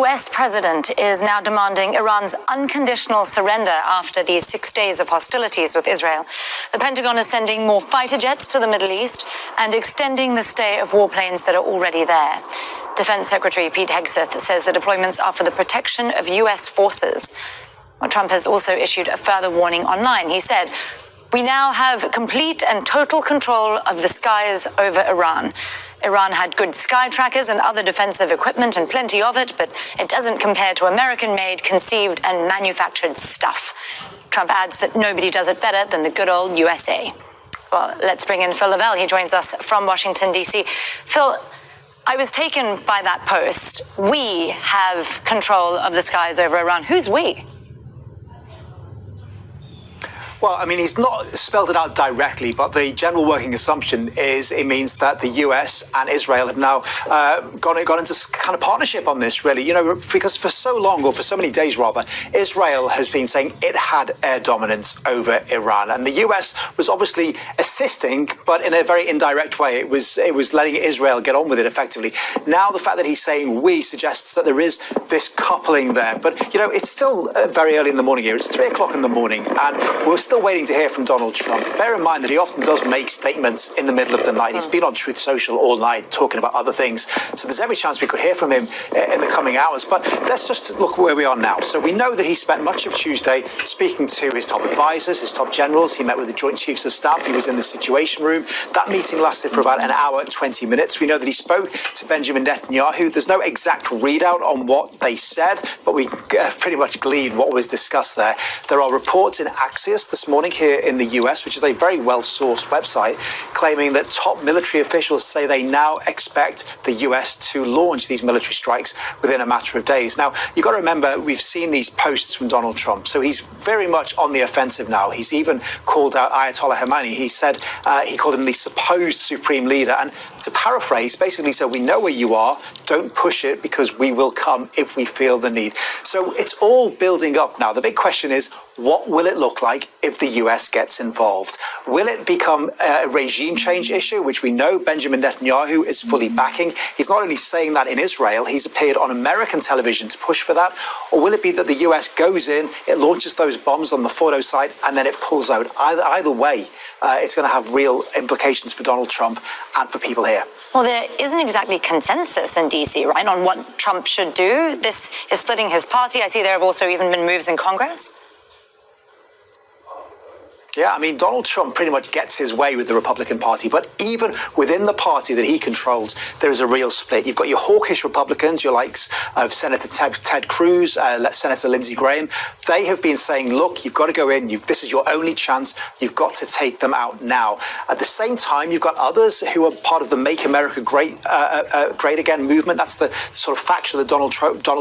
US president is now demanding Iran's unconditional surrender after these 6 days of hostilities with Israel. The Pentagon is sending more fighter jets to the Middle East and extending the stay of warplanes that are already there. Defense Secretary Pete Hegseth says the deployments are for the protection of US forces. Well, Trump has also issued a further warning online. He said, "We now have complete and total control of the skies over Iran. Iran had good sky trackers and other defensive equipment and plenty of it, but it doesn't compare to American-made, conceived and manufactured stuff." Trump adds that nobody does it better than the good old USA. Well, let's bring in Phil Lavelle. He joins us from Washington, D.C. Phil, I was taken by that post. We have control of the skies over Iran. Who's we? Well, I mean, he's not spelled it out directly, but the general working assumption is it means that the US and Israel have now gone into kind of partnership on this, really. You know, because for so long, or for so many days rather, Israel has been saying it had air dominance over Iran, and the US was obviously assisting, but in a very indirect way. It was letting Israel get on with it effectively. Now the fact that he's saying we suggests that there is this coupling there, but you know, it's still very early in the morning here. It's 3 o'clock in the morning, and we're still waiting to hear from Donald Trump. Bear in mind that he often does make statements in the middle of the night. He's been on Truth Social all night talking about other things. So there's every chance we could hear from him in the coming hours. But let's just look where we are now. So we know that he spent much of Tuesday speaking to his top advisors, his top generals. He met with the Joint Chiefs of Staff. He was in the Situation Room. That meeting lasted for about an hour and 20 minutes. We know that he spoke to Benjamin Netanyahu. There's no exact readout on what they said, but we pretty much gleaned what was discussed there. There are reports in Axios this morning here in the US, which is a very well-sourced website, claiming that top military officials say they now expect the US to launch these military strikes within a matter of days. Now, you've got to remember, we've seen these posts from Donald Trump, so he's very much on the offensive now. He's even called out Ayatollah Khamenei. He said he called him the supposed supreme leader, and to paraphrase, basically said, "We know where you are, don't push it because we will come if we feel the need." So it's all building up now. The big question is, what will it look like if the US gets involved? Will it become a regime change issue, which we know Benjamin Netanyahu is fully backing? He's not only saying that in Israel, he's appeared on American television to push for that. Or will it be that the US goes in, it launches those bombs on the Fordo site, and then it pulls out? Either way, it's going to have real implications for Donald Trump and for people here. Well, there isn't exactly consensus in D.C., right, on what Trump should do. This is splitting his party. I see there have also even been moves in Congress. Yeah, I mean, Donald Trump pretty much gets his way with the Republican Party, but even within the party that he controls, there is a real split. You've got your hawkish Republicans, your likes of Senator Ted Cruz, Senator Lindsey Graham. They have been saying, look, you've got to go in. This is your only chance. You've got to take them out now. At the same time, you've got others who are part of the Make America Great Again movement. That's the sort of faction that Donald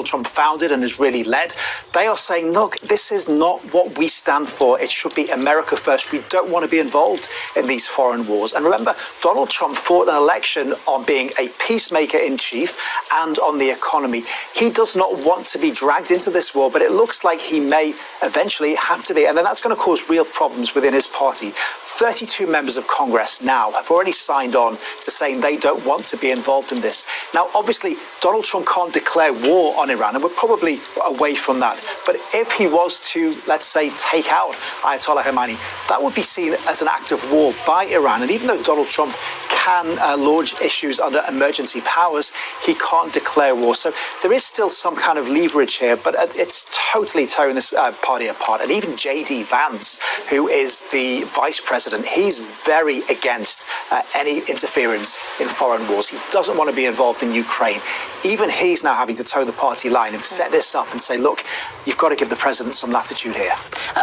Trump founded and has really led. They are saying, look, this is not what we stand for. It should be America first. We don't want to be involved in these foreign wars. And remember, Donald Trump fought an election on being a peacemaker in chief and on the economy. He does not want to be dragged into this war, but it looks like he may eventually have to be. And then that's going to cause real problems within his party. 32 members of Congress now have already signed on to saying they don't want to be involved in this. Now, obviously, Donald Trump can't declare war on Iran, and we're probably away from that. But if he was to, let's say, take out Ayatollah Khamenei, that would be seen as an act of war by Iran. And even though Donald Trump can launch issues under emergency powers, he can't declare war. So there is still some kind of leverage here, but it's totally tearing this party apart. And even J.D. Vance, who is the vice president, he's very against any interference in foreign wars. He doesn't want to be involved in Ukraine. Even he's now having to toe the party line and set this up and say, look, you've got to give the president some latitude here.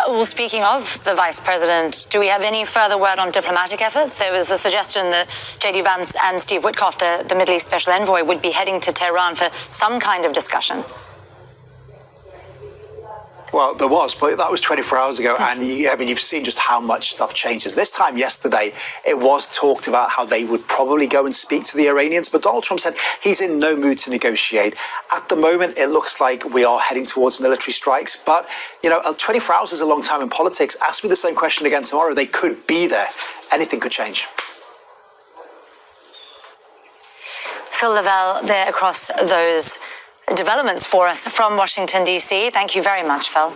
Well, speaking of the vice president, do we have any further word on diplomatic efforts? There was the suggestion that J.D. Vance and Steve Witkoff, the Middle East Special Envoy, would be heading to Tehran for some kind of discussion. Well, there was, but that was 24 hours ago. And you've seen just how much stuff changes. This time yesterday, it was talked about how they would probably go and speak to the Iranians. But Donald Trump said he's in no mood to negotiate. At the moment, it looks like we are heading towards military strikes. But, 24 hours is a long time in politics. Ask me the same question again tomorrow. They could be there. Anything could change. Phil Lavelle there across those developments for us from Washington, D.C. Thank you very much, Phil.